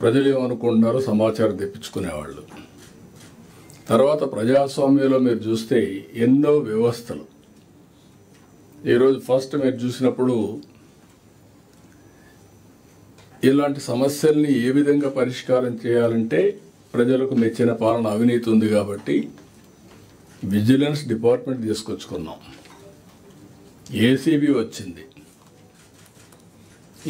ప్రజలు ఏమనుకుంటున్నారో సమాచారం తెప్పించుకునేవాళ్ళు. తర్వాత ప్రజాస్వామ్యంలో మీరు చూస్తే ఎన్నో వ్యవస్థలు. ఈరోజు ఫస్ట్ మీరు చూసినప్పుడు ఇలాంటి సమస్యల్ని ఏ విధంగా పరిష్కారం చేయాలంటే ప్రజలకు మెచ్చిన పాలన అవినీతి ఉంది కాబట్టి విజిలెన్స్ డిపార్ట్మెంట్ తీసుకొచ్చుకున్నాం, ఏసీబీ వచ్చింది.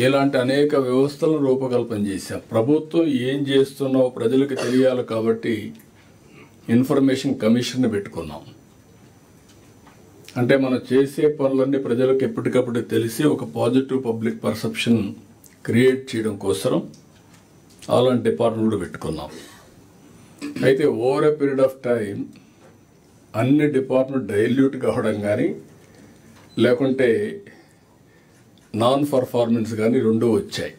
ఇలాంటి అనేక వ్యవస్థలను రూపకల్పన చేశాం. ప్రభుత్వం ఏం చేస్తున్నావో ప్రజలకు తెలియాలి కాబట్టి ఇన్ఫర్మేషన్ కమిషన్ పెట్టుకున్నాం. అంటే మనం చేసే పనులన్నీ ప్రజలకు ఎప్పటికప్పుడు తెలిసి ఒక పాజిటివ్ పబ్లిక్ పర్సెప్షన్ క్రియేట్ చేయడం కోసం అలాంటి డిపార్ట్మెంట్ కూడా పెట్టుకున్నాం. అయితే over a period of time అన్ని డిపార్ట్మెంట్ డైల్యూట్ కావడం కానీ లేకుంటే నాన్ పర్ఫార్మెన్స్ కానీ రెండూ వచ్చాయి.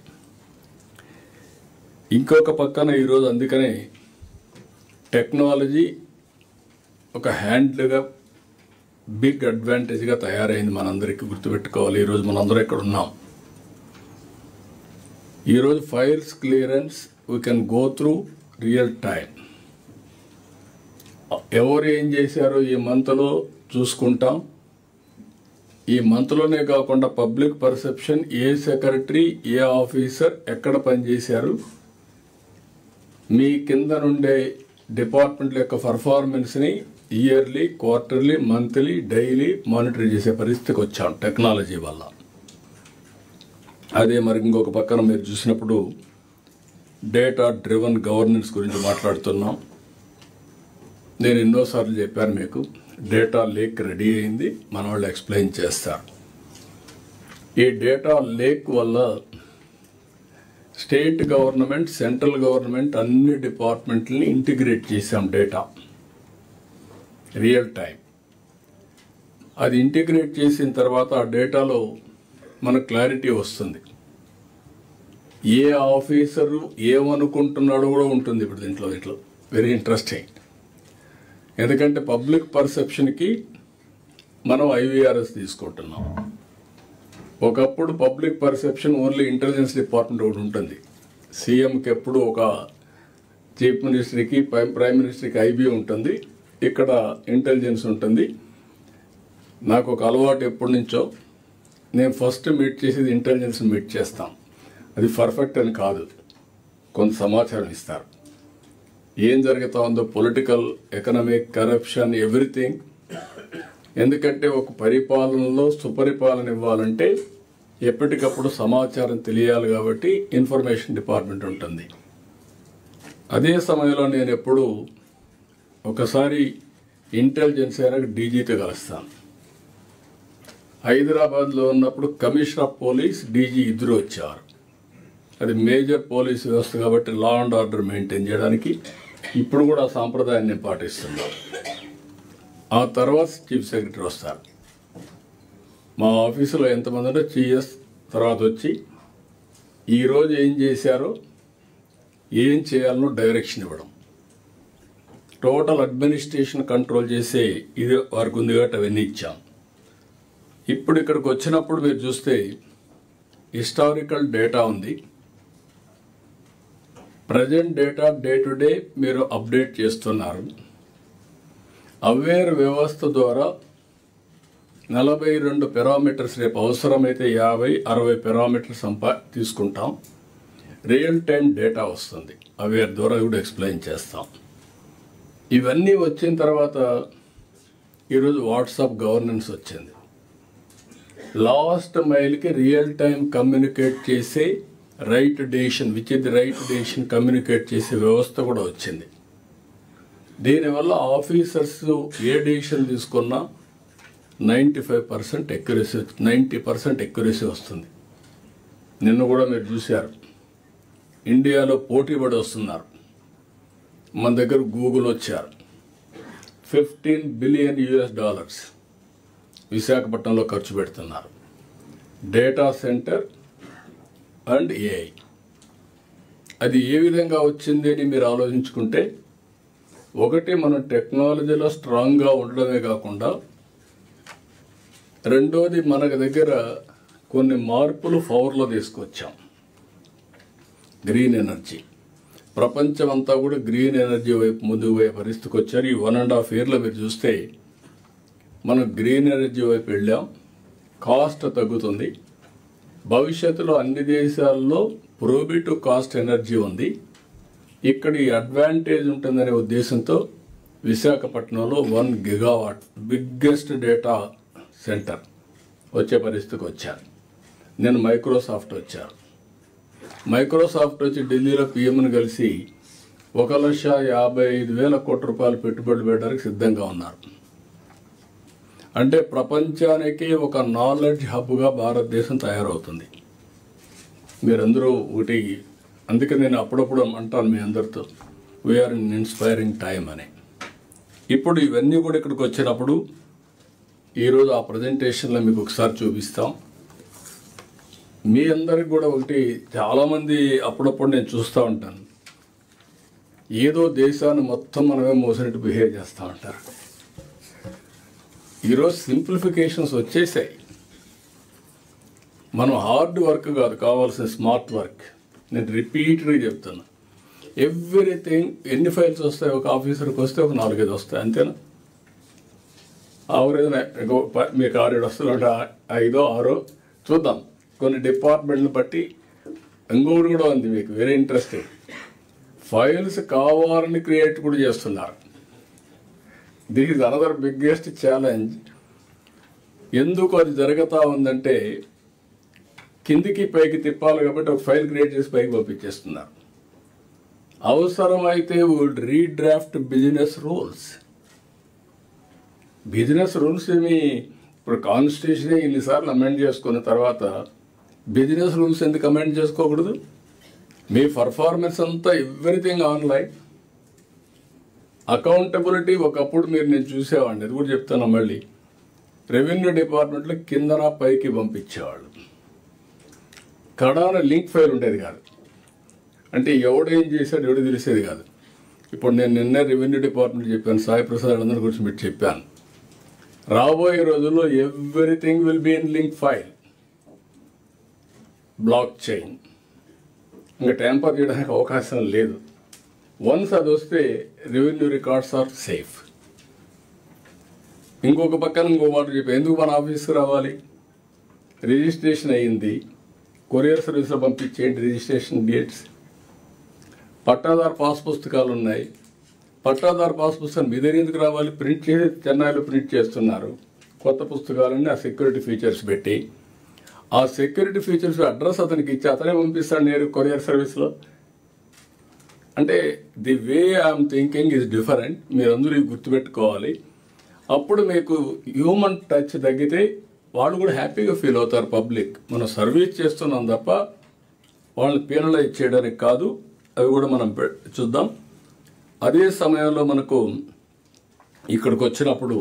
ఇంకొక పక్కన ఈరోజు అందుకనే టెక్నాలజీ ఒక హ్యాండ్లుగా బిగ్ అడ్వాంటేజ్గా తయారైంది. మనందరికీ గుర్తుపెట్టుకోవాలి. ఈరోజు మనందరం ఇక్కడ ఉన్నాం. ఈరోజు files clearance we can go through real time. ఎవరు ఏం చేశారో ఈ మంత్లో చూసుకుంటాం. ఈ మంత్లోనే కాకుండా public perception, a secretary a officer ఎక్కడ పనిచేశారు, మీ కింద నుండే డిపార్ట్మెంట్ల యొక్క పర్ఫార్మెన్స్ని yearly, quarterly, monthly, daily monitor చేసే పరిస్థితికి వచ్చాం టెక్నాలజీ వల్ల. అదే మరి ఇంకొక పక్కన మీరు చూసినప్పుడు డేటా డ్రివన్ గవర్నెన్స్ గురించి మాట్లాడుతున్నాం. నేను ఎన్నోసార్లు చెప్పాను మీకు, డేటా లేక్ రెడీ అయింది, మన వాళ్ళు ఎక్స్ప్లెయిన్ చేస్తారు. ఈ డేటా లేక్ వల్ల స్టేట్ గవర్నమెంట్, సెంట్రల్ గవర్నమెంట్ అన్ని డిపార్ట్మెంట్లని ఇంటిగ్రేట్ చేశాం. Data real time. అది ఇంటిగ్రేట్ చేసిన తర్వాత ఆ డేటాలో మనకు క్లారిటీ వస్తుంది. ఏ ఆఫీసరు ఏమనుకుంటున్నాడో కూడా ఉంటుంది ఇప్పుడు దీంట్లో. ఇట్లా వెరీ ఇంట్రెస్టింగ్. ఎందుకంటే పబ్లిక్ పర్సెప్షన్కి మనం ఐవీఆర్ఎస్ తీసుకుంటున్నాం. ఒకప్పుడు public perception only intelligence department ఒకటి ఉంటుంది. సీఎంకి ఎప్పుడు ఒక చీఫ్ మినిస్టర్కి, ప్రైమ్ మినిస్టర్కి ఐబీ ఉంటుంది, ఇక్కడ ఇంటెలిజెన్స్ ఉంటుంది. నాకు ఒక అలవాటు ఎప్పటి నుంచో, నేను ఫస్ట్ మీట్ చేసేది ఇంటెలిజెన్స్ మీట్ చేస్తాం. అది పర్ఫెక్ట్ అని కాదు, కొంత సమాచారం ఇస్తారు. ఏం జరుగుతూ ఉందో పొలిటికల్, ఎకనామిక్, కరప్షన్, ఎవ్రీథింగ్. ఎందుకంటే ఒక పరిపాలనలో సుపరిపాలన ఇవ్వాలంటే ఎప్పటికప్పుడు సమాచారం తెలియాలి కాబట్టి ఇన్ఫర్మేషన్ డిపార్ట్మెంట్ ఉంటుంది. అదే సమయంలో నేను ఎప్పుడు ఒకసారి ఇంటెలిజెన్స్ అయినా డీజీతో కలుస్తాను. హైదరాబాద్లో ఉన్నప్పుడు కమిషనర్ ఆఫ్ పోలీస్, డీజీ ఇద్దరు వచ్చారు. అది మేజర్ పోలీస్ వ్యవస్థ కాబట్టి లా అండ్ ఆర్డర్ మెయింటైన్ చేయడానికి ఇప్పుడు కూడా ఆ సాంప్రదాయాన్ని పాటిస్తున్నాం. ఆ తర్వాత చీఫ్ సెక్రటరీ వస్తారు. మా ఆఫీసులో ఎంతమంది ఉంటే సిఎస్ తర్వాత వచ్చి ఈరోజు ఏం చేశారో, ఏం చేయాలనో డైరెక్షన్ ఇవ్వడం. టోటల్ అడ్మినిస్ట్రేషన్ కంట్రోల్ చేసే ఇది వారికి ఉంది కాబట్టి అవన్నీ ఇచ్చాం. ఇప్పుడు ఇక్కడికి వచ్చినప్పుడు మీరు చూస్తే హిస్టారికల్ డేటా ఉంది, present data day to day మీరు అప్డేట్ చేస్తున్నారు. అవేర్ వ్యవస్థ ద్వారా 42 పారామీటర్స్, రేపు అవసరమైతే 50-60 పారామీటర్స్ తీసుకుంటాం. రియల్ టైం డేటా వస్తుంది, అవేర్ ద్వారా కూడా ఎక్స్ప్లెయిన్ చేస్తాం. ఇవన్నీ వచ్చిన తర్వాత ఈరోజు వాట్సాప్ గవర్నెన్స్ వచ్చింది. లాస్ట్ మైల్కి రియల్ టైం కమ్యూనికేట్ చేసే right decision, which is the right decision communicate చేసే వ్యవస్థ కూడా వచ్చింది. దీనివల్ల ఆఫీసర్స్ ఏ డెసిషన్ తీసుకున్నా 95% ఎక్యురసీ, 90% ఎక్యురసీ వస్తుంది. నిన్న కూడా మీరు చూశారు, ఇండియాలో పోటీపడి వస్తున్నారు. మన దగ్గర గూగుల్ వచ్చారు, $15 బిలియన్ విశాఖపట్నంలో ఖర్చు పెడుతున్నారు. Data centre and AI. అది ఏ విధంగా వచ్చింది అని మీరు ఆలోచించుకుంటే, ఒకటి మనం టెక్నాలజీలో స్ట్రాంగ్గా ఉండడమే కాకుండా, రెండోది మనకు దగ్గర కొన్ని మార్పులు పవర్లో తీసుకొచ్చాం. గ్రీన్ ఎనర్జీ, ప్రపంచం అంతా కూడా గ్రీన్ ఎనర్జీ వైపు ముందుకు పోయే పరిస్థితికి వచ్చారు. ఈ 1.5 yearలో మీరు చూస్తే మనం గ్రీన్ ఎనర్జీ వైపు వెళ్ళాం. కాస్ట్ తగ్గుతుంది. భవిష్యత్తులో అన్ని దేశాల్లో ప్రోబిటివ్ కాస్ట్ ఎనర్జీ ఉంది. ఇక్కడ ఈ అడ్వాంటేజ్ ఉంటుందనే ఉద్దేశంతో విశాఖపట్నంలో 1 gigawatt బిగ్గెస్ట్ డేటా సెంటర్ వచ్చే పరిస్థితికి వచ్చారు. నేను మైక్రోసాఫ్ట్ వచ్చారు. మైక్రోసాఫ్ట్ వచ్చి ఢిల్లీలో పిఎంను కలిసి 1,55,000 కోట్ల రూపాయలు పెట్టుబడులు పెట్టడానికి సిద్ధంగా ఉన్నారు. అంటే ప్రపంచానికి ఒక నాలెడ్జ్ హబ్గా భారతదేశం తయారవుతుంది. మీరందరూ ఒకటి, అందుకే నేను అప్పుడప్పుడు అంటాను మీ అందరితో, వీఆర్ ఇన్ ఇన్స్పైరింగ్ టైం అని. ఇప్పుడు ఇవన్నీ కూడా ఇక్కడికి వచ్చినప్పుడు ఈరోజు ఆ ప్రజెంటేషన్లో మీకు ఒకసారి చూపిస్తాం. మీ అందరికి కూడా ఒకటి, చాలామంది అప్పుడప్పుడు నేను చూస్తూ ఉంటాను, ఏదో దేశాన్ని మొత్తం మనమే మోసినట్టు బిహేవ్ చేస్తూ ఉంటారు. ఈరోజు సింప్లిఫికేషన్స్ వచ్చేసాయి. మనం హార్డ్ వర్క్ కాదు కావాల్సిన, స్మార్ట్ వర్క్. నేను రిపీటెడ్గా చెప్తాను, ఎవ్రీథింగ్. ఎన్ని ఫైల్స్ వస్తాయి ఒక ఆఫీసర్కి? వస్తే ఒక 4-5 వస్తాయి, అంతేనా? ఆవరేజ్ మీకు 6-7 వస్తున్నట్టు 5-6 చూద్దాం. కొన్ని డిపార్ట్మెంట్ని బట్టి ఇంకొకటి కూడా ఉంది మీకు వెరీ ఇంట్రెస్టింగ్. ఫైల్స్ కావాలని క్రియేట్ కూడా చేస్తున్నారు. This is another biggest challenge. ఎందుకు అది జరుగుతూ ఉందంటే కిందికి పైకి తిప్పాలి కాబట్టి ఒక ఫైల్ క్రియేట్ చేసి పైకి పంపించేస్తున్నారు. అవసరమైతే would redraft business rules. Business rules ఏమి ఇప్పుడు కాన్స్టిట్యూషన్ ఇన్నిసార్లు అమెండ్ చేసుకున్న తర్వాత బిజినెస్ రూల్స్ ఎందుకు అమెండ్ చేసుకోకూడదు? మీ పర్ఫార్మెన్స్ అంతా ఎవ్రీథింగ్ ఆన్లైన్. అకౌంటబిలిటీ ఒకప్పుడు నేను చూసేవాడిని, అది కూడా చెప్తాను మళ్ళీ. రెవెన్యూ డిపార్ట్మెంట్లో కిందన పైకి పంపించేవాళ్ళు. కడాన లింక్ ఫైల్ ఉండేది కాదు. అంటే ఎవడేం చేశాడు ఎవడు తెలిసేది కాదు. ఇప్పుడు నేను నిన్నే రెవెన్యూ డిపార్ట్మెంట్ చెప్పాను, సాయి ప్రసాద్ అందరి గురించి మీరు చెప్పాను. రాబోయే రోజుల్లో everything will be in link file, block chain. ఇంకా ట్యాంపర్ చేయడానికి అవకాశం లేదు. వన్స్ అది వస్తే రెవెన్యూ రికార్డ్స్ ఆర్ సేఫ్. ఇంకొక పక్కన ఇంకో మాట చెప్పి, ఎందుకు మన ఆఫీస్కి రావాలి? రిజిస్ట్రేషన్ అయ్యింది, కొరియర్ సర్వీస్లో పంపించేయండి రిజిస్ట్రేషన్ డేట్స్. పట్టాదారు పాస్ పుస్తకాలు ఉన్నాయి. పట్టాదారు పాస్ పుస్తకాలు మీ దగ్గర ఎందుకు రావాలి? ప్రింట్ చేసి చెన్నైలో ప్రింట్ చేస్తున్నారు కొత్త పుస్తకాలన్నీ. ఆ సెక్యూరిటీ ఫీచర్స్ పెట్టి, ఆ సెక్యూరిటీ ఫీచర్స్ అడ్రస్ అతనికి ఇచ్చి అతనే పంపిస్తాడు నేరు కొరియర్ సర్వీస్లో. అంటే the way I'm thinking is different. మీరందరూ ఇవి గుర్తుపెట్టుకోవాలి. అప్పుడు మీకు హ్యూమన్ టచ్ తగ్గితే వాళ్ళు కూడా హ్యాపీగా ఫీల్ అవుతారు. పబ్లిక్ మనం సర్వీస్ చేస్తున్నాం తప్ప వాళ్ళని పీనలైజ్ చేయడానికి కాదు. అవి కూడా మనం చూద్దాం. అదే సమయంలో మనకు ఇక్కడికి వచ్చినప్పుడు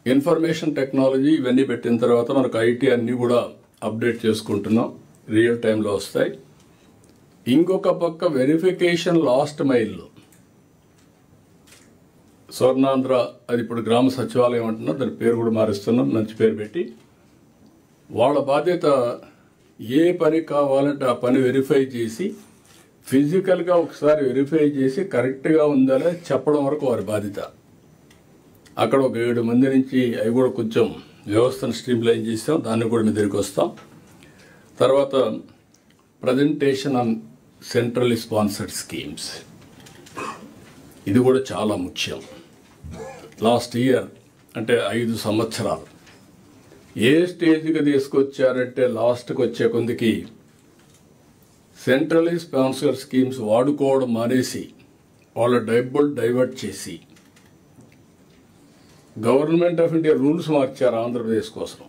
ఇన్ఫర్మేషన్ టెక్నాలజీ ఇవన్నీ పెట్టిన తర్వాత మనకు ఐటీ అన్నీ కూడా అప్డేట్ చేసుకుంటున్నాం, రియల్ టైంలో వస్తాయి. ఇంకొక పక్క వెరిఫికేషన్ లాస్ట్ మైల్లో స్వర్ణాంధ్ర, అది ఇప్పుడు గ్రామ సచివాలయం అంటున్నాం, దాని పేరు కూడా మారుస్తున్నాం, మంచి పేరు పెట్టి. వాళ్ళ బాధ్యత ఏ పని కావాలంటే ఆ పని వెరిఫై చేసి ఫిజికల్గా ఒకసారి వెరిఫై చేసి కరెక్ట్గా ఉందా చెప్పడం వరకు వారి బాధ్యత. అక్కడ ఒక 7 మంది నుంచి అవి కూడా కొంచెం వ్యవస్థను స్ట్రీమ్లైన్ చేస్తాం, దాన్ని కూడా మీ దగ్గరికి వస్తాం. తర్వాత presentation on centrally sponsored schemes, ఇది కూడా చాలా ముఖ్యం. లాస్ట్ ఇయర్ అంటే 5 సంవత్సరాలు ఏ స్టేజ్కి తీసుకొచ్చారంటే లాస్ట్కి వచ్చే కొందికి సెంట్రల్లీ స్పాన్సర్డ్ స్కీమ్స్ వాడుకోవడం మానేసి వాళ్ళ డబ్బులు డైవర్ట్ చేసి గవర్నమెంట్ ఆఫ్ ఇండియా రూల్స్ మార్చారు ఆంధ్రప్రదేశ్ కోసం.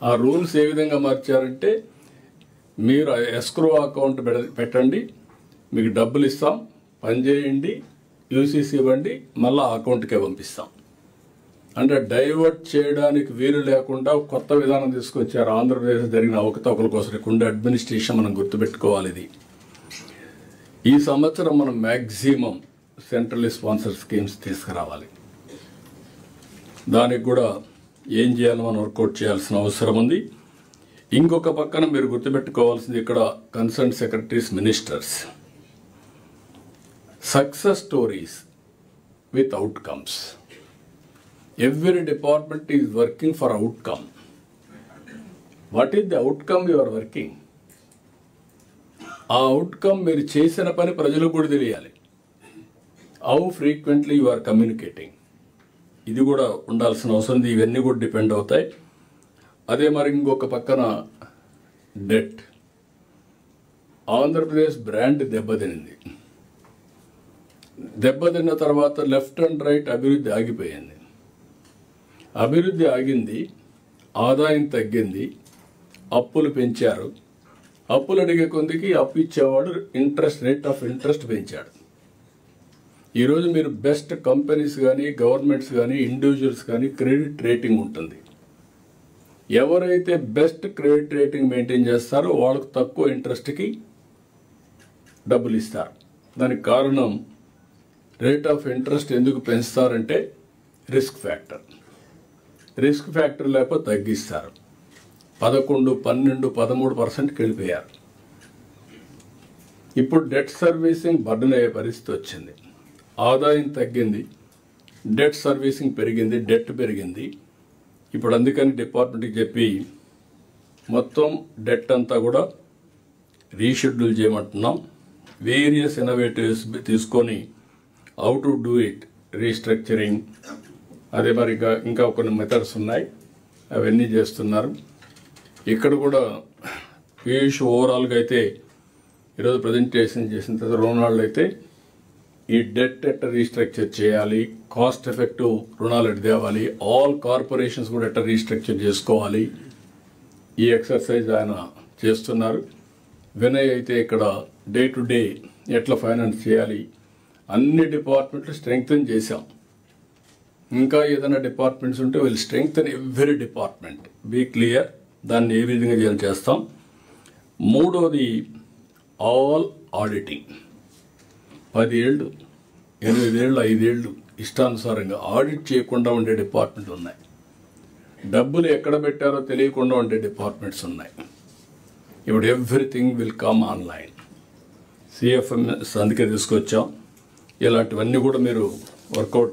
ఆ రూల్స్ ఏ విధంగా మార్చారంటే, మీరు ఎస్క్రో అకౌంట్ పెట్టండి, మీకు డబ్బులు ఇస్తాం, పనిచేయండి, యూసీసీ ఇవ్వండి, మళ్ళీ ఆ అకౌంట్కే పంపిస్తాం. అంటే డైవర్ట్ చేయడానికి వీలు లేకుండా కొత్త విధానం తీసుకొచ్చారు. ఆంధ్రప్రదేశ్ జరిగిన అవకతవకల కోసం ఉండే అడ్మినిస్ట్రేషన్ మనం గుర్తుపెట్టుకోవాలి. ఇది ఈ సంవత్సరం మనం మ్యాక్సిమం సెంట్రల్లీ స్పాన్సర్ స్కీమ్స్ తీసుకురావాలి. దానికి కూడా ఏం చేయాలో మనం వర్కౌట్ చేయాల్సిన అవసరం ఉంది. ఇంకొక పక్కన మీరు గుర్తుపెట్టుకోవాల్సింది, ఇక్కడ concern secretaries, ministers success stories with outcomes. Every department is working for outcome. What is the outcome you are working? ఆ అవుట్కమ్ మీరు చేసిన పని ప్రజలకు కూడా తెలియాలి. How frequently you are communicating, ఇది కూడా ఉండాల్సిన అవసరం ఉంది. ఇవన్నీ కూడా డిపెండ్ అవుతాయి. అదే మరి ఇంకొక పక్కన డెట్. ఆంధ్రప్రదేశ్ బ్రాండ్ దెబ్బతినింది. దెబ్బతిన్న తర్వాత లెఫ్ట్ అండ్ రైట్ అభివృద్ధి ఆగిపోయింది. అభివృద్ధి ఆగింది, ఆదాయం తగ్గింది, అప్పులు పెంచారు. అప్పులు అడిగే కొందికి అప్పు ఇచ్చేవాడు రేట్ ఆఫ్ ఇంట్రెస్ట్ పెంచాడు. ఈరోజు మీరు బెస్ట్ కంపెనీస్ కానీ, గవర్నమెంట్స్ కానీ, ఇండివిజువల్స్ కానీ క్రెడిట్ రేటింగ్ ఉంటుంది. ఎవరైతే బెస్ట్ క్రెడిట్ రేటింగ్ మెయింటైన్ చేస్తారో వాళ్ళకు తక్కువ ఇంట్రెస్ట్కి డబ్బులు ఇస్తారు. దానికి కారణం రేట్ ఆఫ్ ఇంట్రెస్ట్ ఎందుకు పెంచుతారంటే రిస్క్ ఫ్యాక్టర్. రిస్క్ ఫ్యాక్టర్ లేకపోతే తగ్గిస్తారు. 11, 12, 13% వెళ్ళిపోయారు. ఇప్పుడు డెట్ సర్వీసింగ్ బర్డెన్ అయ్యే పరిస్థితి వచ్చింది. ఆదాయం తగ్గింది, డెట్ సర్వీసింగ్ పెరిగింది, డెట్ పెరిగింది. ఇప్పుడు అందుకని డిపార్ట్మెంట్కి చెప్పి మొత్తం డెట్ అంతా కూడా రీషెడ్యూల్ చేయమంటున్నాం. వేరియస్ ఇన్నోవేటివ్స్ తీసుకొని how to do it, restructuring, అదే మరి ఇంకా కొన్ని మెథడ్స్ ఉన్నాయి, అవన్నీ చేస్తున్నారు. ఇక్కడ కూడా పీయూష్ ఓవరాల్గా అయితే ఈరోజు ప్రజెంటేషన్ చేసిన తర్వాత రోనాల్డ్ అయితే ఈ డెట్ ఎట్ట రీస్ట్రక్చర్ చేయాలి, కాస్ట్ ఎఫెక్టివ్ రుణాలు ఎట్ట తేవాలి, ఆల్ కార్పొరేషన్స్ కూడా ఎట్ట రీస్ట్రక్చర్ చేసుకోవాలి, ఈ ఎక్సర్సైజ్ ఆయన చేస్తున్నారు. వినయ్ అయితే ఇక్కడ డే టు డే ఎట్లా ఫైనాన్స్ చేయాలి, అన్ని డిపార్ట్మెంట్లు స్ట్రెంగ్తన్ చేశాం. ఇంకా ఏదైనా డిపార్ట్మెంట్స్ ఉంటే will strengthen every department, be clear, దాన్ని ఏ విధంగా చేస్తాం. మూడోది ఆల్ ఆడిటింగ్. 10 ఏళ్ళు, 8 ఏళ్ళు, 5 ఏళ్ళు ఇష్టానుసారంగా ఆడిట్ చేయకుండా ఉండే డిపార్ట్మెంట్ ఉన్నాయి. డబ్బులు ఎక్కడ పెట్టారో తెలియకుండా ఉండే డిపార్ట్మెంట్స్ ఉన్నాయి. ఇప్పుడు everything will come online. CFMS అందుకే తీసుకొచ్చాం. ఇలాంటివన్నీ కూడా మీరు వర్కౌట్